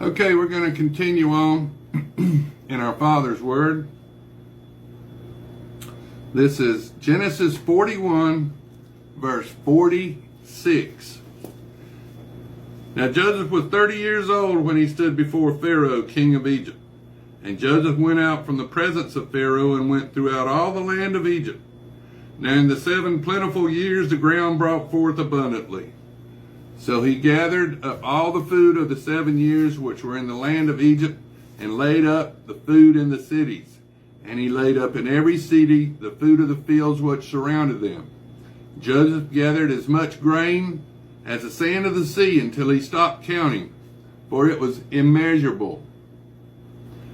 Okay, we're going to continue on in our Father's Word. This is Genesis 41, verse 46. Now Joseph was 30 years old when he stood before Pharaoh, king of Egypt. And Joseph went out from the presence of Pharaoh and went throughout all the land of Egypt. Now in the 7 plentiful years the ground brought forth abundantly. So he gathered up all the food of the 7 years which were in the land of Egypt, and laid up the food in the cities. And he laid up in every city the food of the fields which surrounded them. Joseph gathered as much grain as the sand of the sea until he stopped counting, for it was immeasurable.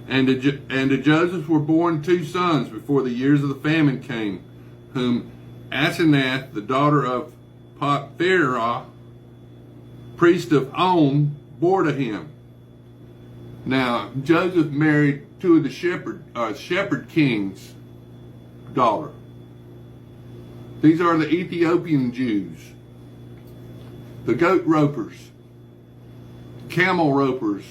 And to Joseph were born 2 sons before the years of the famine came, whom Asenath, the daughter of Potiphera, priest of On, bore to him. Now Joseph married 2 of the shepherd king's daughter. These are the Ethiopian Jews, the goat ropers, camel ropers,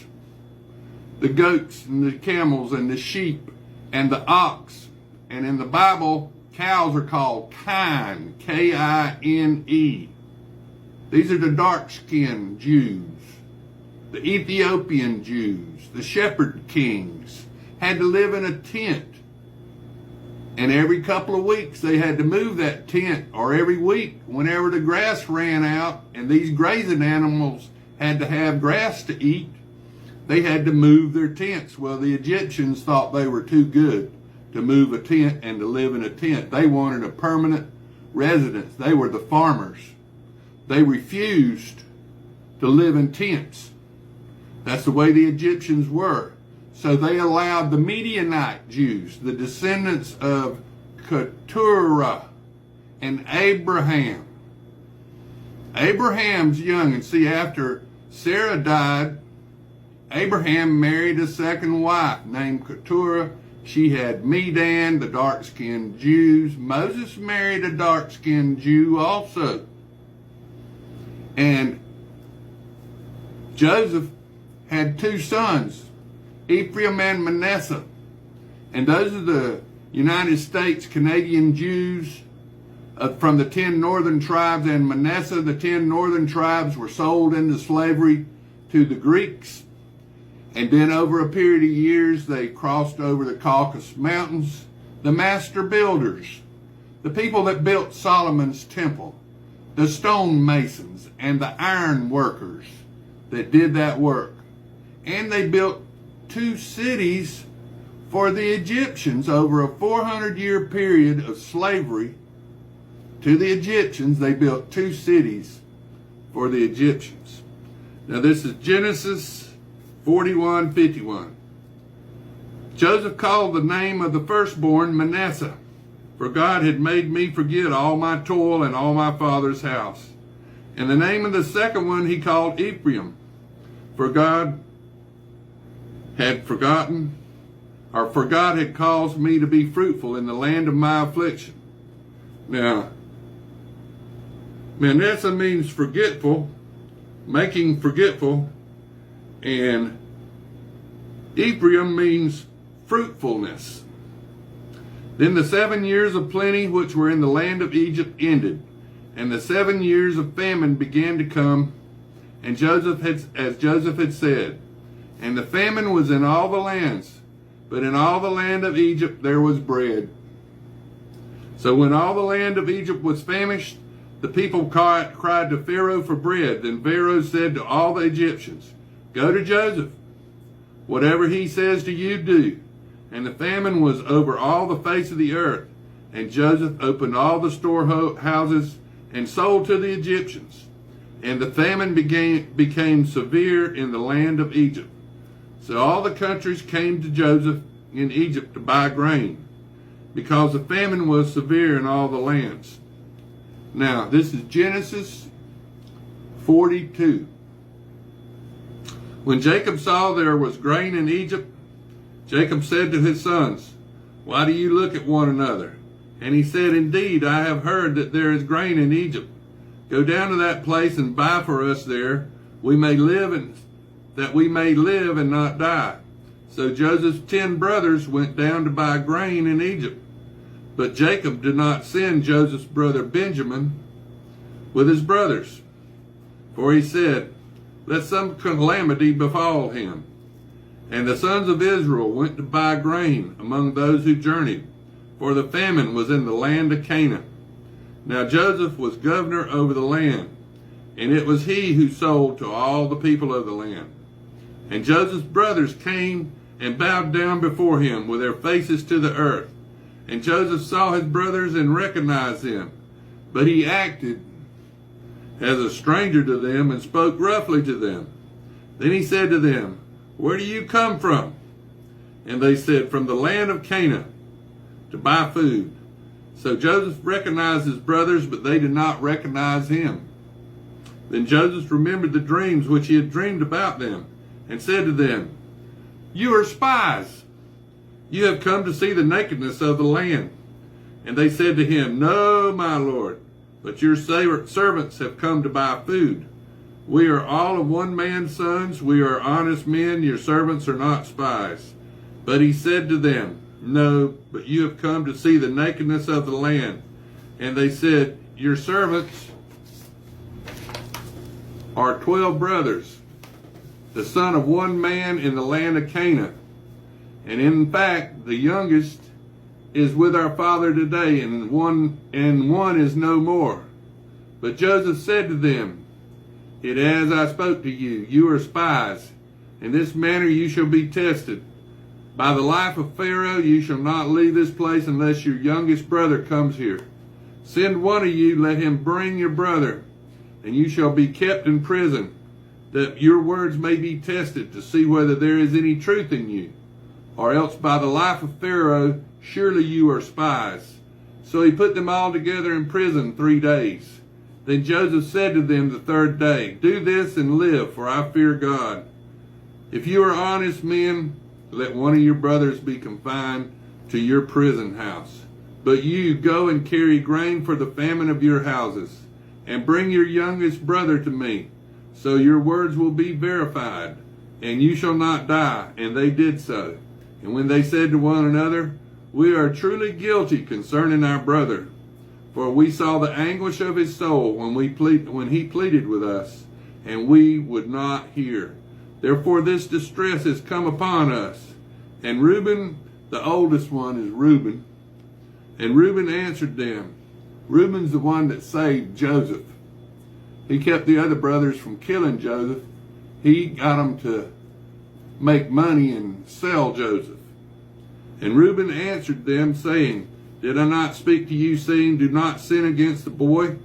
the goats and the camels and the sheep and the ox. And in the Bible, cows are called kine, K-I-N-E. These are the dark-skinned Jews. The Ethiopian Jews, the shepherd kings, had to live in a tent. And every couple of weeks they had to move that tent, or every week whenever the grass ran out and these grazing animals had to have grass to eat, they had to move their tents. Well, the Egyptians thought they were too good to move a tent and to live in a tent. They wanted a permanent residence. They were the farmers. They refused to live in tents. That's the way the Egyptians were. So they allowed the Midianite Jews, the descendants of Keturah and Abraham. Abraham's young, and see, after Sarah died, Abraham married a second wife named Keturah. She had Medan, the dark-skinned Jews. Moses married a dark-skinned Jew also. And Joseph had 2 sons, Ephraim and Manasseh. And those are the United States Canadian Jews from the 10 northern tribes. And Manasseh, the 10 northern tribes, were sold into slavery to the Greeks. And then over a period of years, they crossed over the Caucasus Mountains. The master builders, the people that built Solomon's temple, the stone masons and the iron workers that did that work. And they built 2 cities for the Egyptians over a 400-year period of slavery to the Egyptians. They built 2 cities for the Egyptians. Now this is Genesis 41:51. Joseph called the name of the firstborn Manasseh, for God had made me forget all my toil and all my father's house. And the name of the second one he called Ephraim, for God had forgotten, or for God had caused me to be fruitful in the land of my affliction. Now, Manasseh means forgetful, making forgetful, and Ephraim means fruitfulness. Then the 7 years of plenty which were in the land of Egypt ended, and the 7 years of famine began to come, and as Joseph had said. And the famine was in all the lands, but in all the land of Egypt there was bread. So when all the land of Egypt was famished, the people cried to Pharaoh for bread. Then Pharaoh said to all the Egyptians, "Go to Joseph. Whatever he says to you, do." And the famine was over all the face of the earth. And Joseph opened all the storehouses and sold to the Egyptians. And the famine became severe in the land of Egypt. So all the countries came to Joseph in Egypt to buy grain, because the famine was severe in all the lands. Now, this is Genesis 42. When Jacob saw there was grain in Egypt, Jacob said to his sons, "Why do you look at one another?" And he said, "Indeed, I have heard that there is grain in Egypt. Go down to that place and buy for us there. We may live and that we may live and not die. So Joseph's 10 brothers went down to buy grain in Egypt. But Jacob did not send Joseph's brother Benjamin with his brothers, for he said, "Let some calamity befall him." And the sons of Israel went to buy grain among those who journeyed, for the famine was in the land of Canaan. Now Joseph was governor over the land, and it was he who sold to all the people of the land. And Joseph's brothers came and bowed down before him with their faces to the earth. And Joseph saw his brothers and recognized them, but he acted as a stranger to them and spoke roughly to them. Then he said to them, "Where do you come from?" And they said, "From the land of Canaan, to buy food." So Joseph recognized his brothers, but they did not recognize him. Then Joseph remembered the dreams which he had dreamed about them, and said to them, "You are spies. You have come to see the nakedness of the land." And they said to him, "No, my lord, but your servants have come to buy food. We are all of one man's sons. We are honest men. Your servants are not spies." But he said to them, "No, but you have come to see the nakedness of the land." And they said, "Your servants are 12 brothers, the son of one man in the land of Canaan. And in fact, the youngest is with our father today, and one is no more." But Joseph said to them, "It as I spoke to you, you are spies. In this manner you shall be tested. By the life of Pharaoh, you shall not leave this place unless your youngest brother comes here. Send one of you, let him bring your brother, and you shall be kept in prison, that your words may be tested to see whether there is any truth in you. Or else by the life of Pharaoh, surely you are spies." So he put them all together in prison 3 days. Then Joseph said to them the 3rd day, "Do this and live, for I fear God. If you are honest men, let one of your brothers be confined to your prison house. But you go and carry grain for the famine of your houses, and bring your youngest brother to me, so your words will be verified, and you shall not die." And they did so. And when they said to one another, "We are truly guilty concerning our brother, for we saw the anguish of his soul when he pleaded with us, and we would not hear. Therefore this distress has come upon us." And Reuben, the oldest one, is Reuben. And Reuben answered them. Reuben's the one that saved Joseph. He kept the other brothers from killing Joseph. He got them to make money and sell Joseph. And Reuben answered them, saying, "Did I not speak to you, saying, 'Do not sin against the boy'?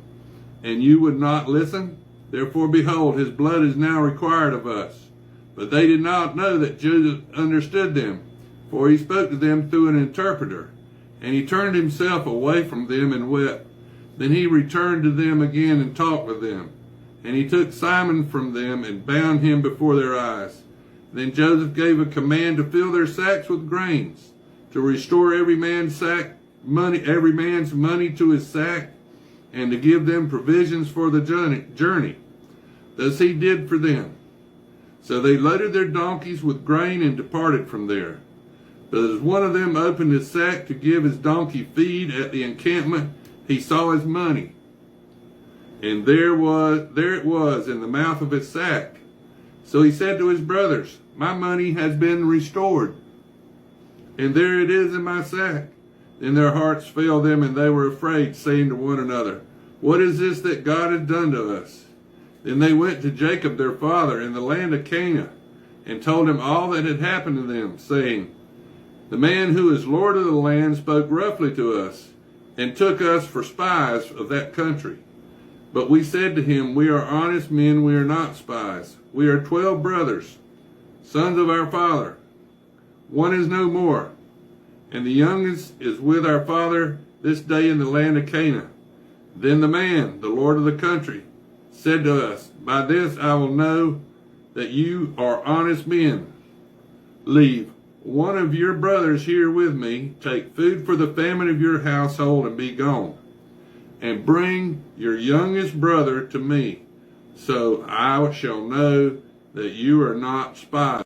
And you would not listen? Therefore, behold, his blood is now required of us." But they did not know that Joseph understood them, for he spoke to them through an interpreter. And he turned himself away from them and wept. Then he returned to them again and talked with them. And he took Simon from them and bound him before their eyes. Then Joseph gave a command to fill their sacks with grains, to restore every man's money to his sack, and to give them provisions for the journey. Thus he did for them. So they loaded their donkeys with grain and departed from there. But as one of them opened his sack to give his donkey feed at the encampment, he saw his money. And there it was in the mouth of his sack. So he said to his brothers, "My money has been restored, and there it is in my sack." Then their hearts failed them, and they were afraid, saying to one another, "What is this that God has done to us?" Then they went to Jacob their father in the land of Canaan, and told him all that had happened to them, saying, "The man who is Lord of the land spoke roughly to us, and took us for spies of that country. But we said to him, 'We are honest men, we are not spies. We are 12 brothers, sons of our father. One is no more, and the youngest is with our father this day in the land of Canaan.' Then the man, the Lord of the country, said to us, 'By this I will know that you are honest men. Leave one of your brothers here with me, take food for the famine of your household, and be gone. And bring your youngest brother to me, so I shall know that you are not spies